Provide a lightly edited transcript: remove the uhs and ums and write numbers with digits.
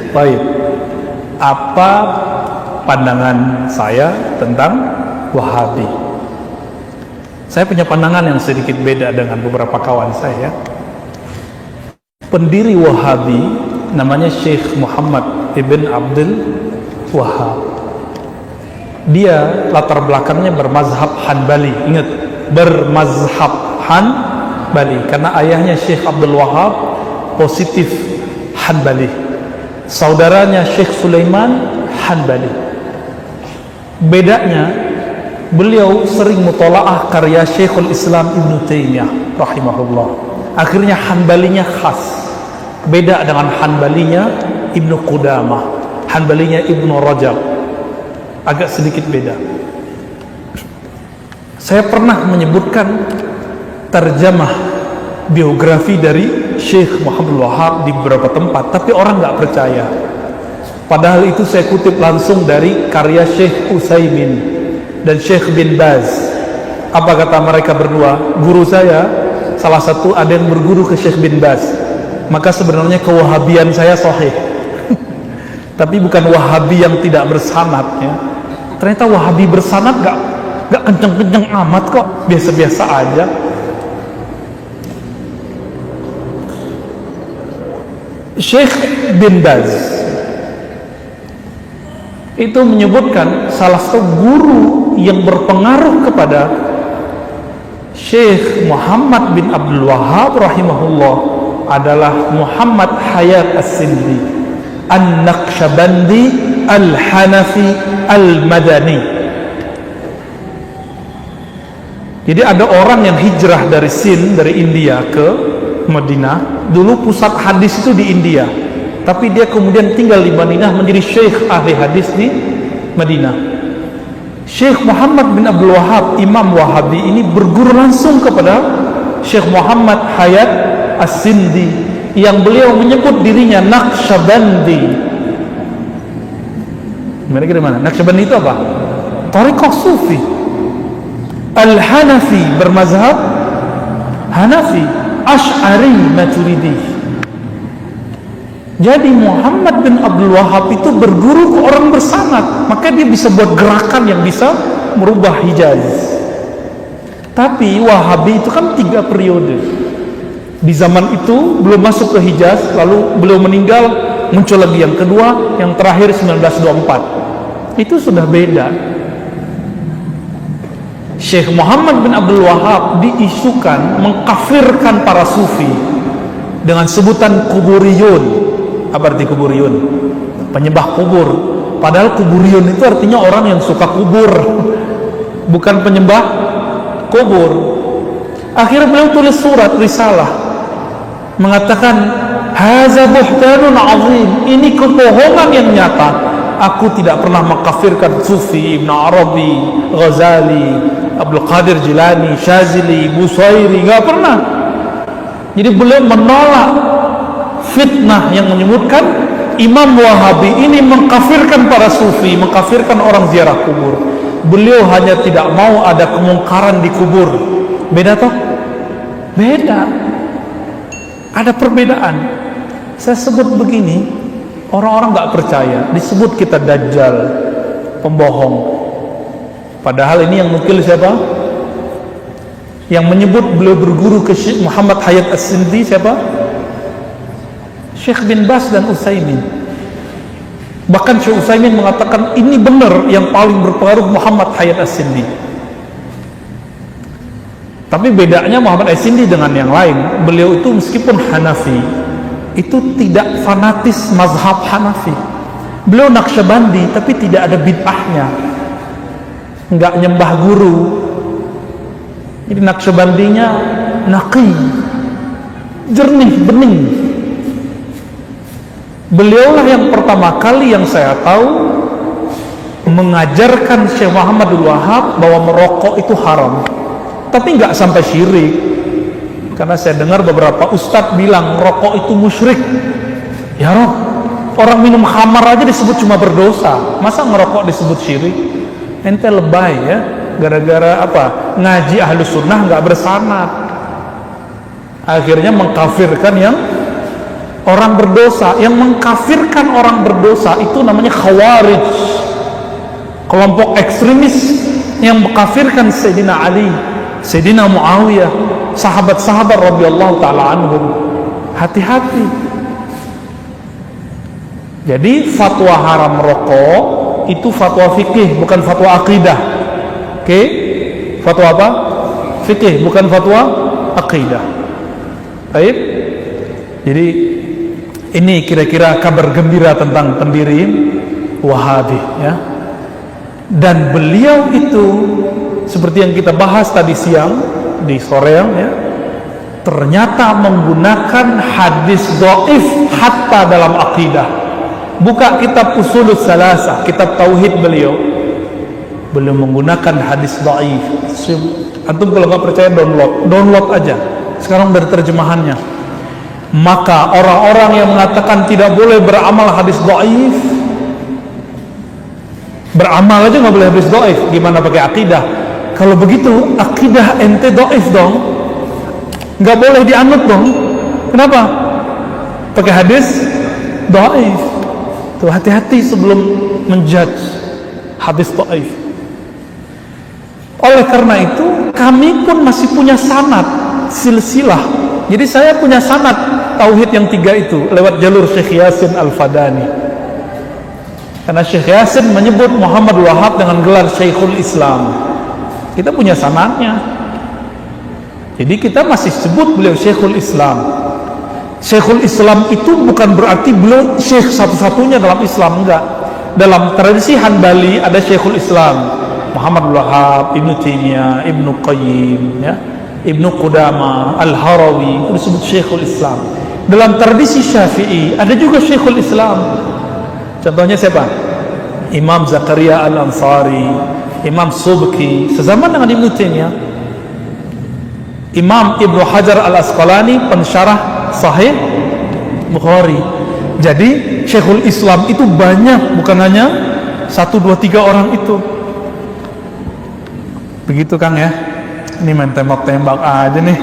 Baik. Apa pandangan saya tentang Wahabi? Saya punya pandangan yang sedikit beda dengan beberapa kawan saya. Pendiri Wahabi namanya Syekh Muhammad ibn Abdul Wahab. Dia latar belakangnya bermazhab Hanbali. Ingat, bermazhab Hanbali karena ayahnya Syekh Abdul Wahab positif Hanbali. Saudaranya Syekh Sulaiman Hanbali. Bedanya, beliau sering mutolaah karya Syekhul Islam Ibn Taimiyah rahimahullah. Akhirnya Hanbalinya khas. Beda dengan Hanbalinya Ibn Qudamah, Hanbalinya Ibn Rajab. Agak sedikit beda. Saya pernah menyebutkan terjemah biografi dari Syekh Muhammad Wahab di beberapa tempat, tapi orang nggak percaya. Padahal itu saya kutip langsung dari karya Syekh Utsaimin dan Syekh bin Baz. Apa kata mereka berdua? Guru saya, salah satu ada yang berguru ke Syekh bin Baz. Maka sebenarnya kewahabian saya sahih. Tapi bukan Wahabi yang tidak bersanad ya. Ternyata Wahabi bersanad nggak kenceng-kenceng amat kok, biasa-biasa aja. Syekh bin Baz itu menyebutkan salah satu guru yang berpengaruh kepada Syekh Muhammad bin Abdul Wahab rahimahullah adalah Muhammad Hayat As-Sindi An-Naqsyabandi Al-Hanafi Al-Madani. Jadi ada orang yang hijrah dari Sind, dari India ke Madinah. Dulu pusat hadis itu di India, tapi dia kemudian tinggal di Madinah menjadi syekh ahli hadis di Madinah. Syekh Muhammad bin Abdul Wahab, Imam Wahabi ini berguru langsung kepada Syekh Muhammad Hayat As-Sindi yang beliau menyebut dirinya Naqsyabandi. Gimana? Naqsyabandi itu apa? Thariqah Sufi. Al-Hanafi, bermazhab Hanafi. Asy'ari Maturidi. Jadi Muhammad bin Abdul Wahab itu berguru ke orang bersanad, maka dia bisa buat gerakan yang bisa merubah Hijaz. Tapi Wahabi itu kan 3 periode. Di zaman itu belum masuk ke Hijaz, lalu beliau meninggal, muncul lagi yang kedua, yang terakhir 1924. Itu sudah beda. Syekh Muhammad bin Abdul Wahab diisukan mengkafirkan para sufi dengan sebutan kuburiyun. Apa arti kuburiyun? Penyembah kubur. Padahal kuburiyun itu artinya orang yang suka kubur, bukan penyembah kubur. Akhirnya beliau tulis surat risalah mengatakan, haza buhtanun azim, ini kebohongan yang nyata. Aku tidak pernah mengkafirkan Sufi, Ibn Arabi, Ghazali, Abdul Qadir Jilani, Syazili, Busairi, nggak pernah. Jadi beliau menolak fitnah yang menyebutkan Imam Wahabi ini mengkafirkan para Sufi, mengkafirkan orang ziarah kubur. Beliau hanya tidak mau ada kemungkaran di kubur. Beda toh? Beda. Ada perbedaan. Saya sebut begini, orang-orang nggak percaya, disebut kita dajjal, pembohong. Padahal ini yang nukil siapa? Yang menyebut beliau berguru ke Syekh Muhammad Hayat As-Sindi siapa? Syekh bin Baz dan Utsaimin. Bahkan Syekh Utsaimin mengatakan ini benar, yang paling berpengaruh Muhammad Hayat As-Sindi. Tapi bedanya Muhammad As-Sindi dengan yang lain, beliau itu meskipun Hanafi, itu tidak fanatis mazhab Hanafi. Beliau Naqsyabandi tapi tidak ada bid'ahnya, nggak nyembah guru. Jadi Naqsyabandinya naqi, jernih, bening. Beliaulah yang pertama kali yang saya tahu mengajarkan Syekh Muhammad Abdul Wahab bahwa merokok itu haram, tapi nggak sampai syirik. Karena saya dengar beberapa ustadz bilang rokok itu musyrik. Ya roh, orang minum khamar aja disebut cuma berdosa, masa ngerokok disebut syirik? Ente lebay ya, gara-gara apa? Ngaji Ahlus Sunnah nggak bersanad, akhirnya mengkafirkan yang orang berdosa, yang mengkafirkan orang berdosa itu namanya khawarij, kelompok ekstremis yang mengkafirkan Sayyidina Ali, Sayyidina Muawiyah, sahabat-sahabat radhiyallahu taala anhum. Hati-hati. Jadi fatwa haram rokok itu fatwa fikih, bukan fatwa akidah. Oke? Fatwa apa? Fikih, bukan fatwa akidah. Baik. Jadi ini kira-kira kabar gembira tentang pendiri Wahabi, ya. Dan beliau itu seperti yang kita bahas tadi siang di soreang, ya, ternyata menggunakan hadis dhaif hatta dalam akidah. Buka kitab Ushulus Salasah, kitab tauhid beliau menggunakan hadis dhaif. Antum kalau nggak percaya download aja sekarang dari terjemahannya. Maka orang-orang yang mengatakan tidak boleh beramal hadis dhaif, beramal aja nggak boleh hadis dhaif, gimana pakai akidah? Kalau begitu akidah ente dhaif dong, nggak boleh dianut dong. Kenapa? Pakai hadis dhaif. Tuh, hati-hati sebelum menjudge hadis dhaif. Oleh karena itu kami pun masih punya sanad silsilah. Jadi saya punya sanad tauhid yang 3 itu lewat jalur Syekh Yasin Al-Fadani. Karena Syekh Yasin menyebut Muhammad Wahab dengan gelar Syekhul Islam. Kita punya sanadnya. Jadi kita masih sebut beliau Syekhul Islam. Syekhul Islam itu bukan berarti beliau syekh satu-satunya dalam Islam, enggak. Dalam tradisi Hanbali ada Syekhul Islam Muhammad Wahab, Ibnu Taimiyah, Ibnu Qayyim, ya, Ibnu Qudamah, Al-Harawi, itu disebut Syekhul Islam. Dalam tradisi Syafi'i ada juga Syekhul Islam. Contohnya siapa? Imam Zakaria Al-Ansari, Imam Subki, sezaman dengan Ibnu Taimiyah. Imam Ibnu Hajar Al-Asqalani, pensyarah Sahih Bukhari. Jadi Syekhul Islam itu banyak, bukan hanya 1, 2, 3 orang itu. Begitu Kang, ya. Ini main tembak-tembak aja nih.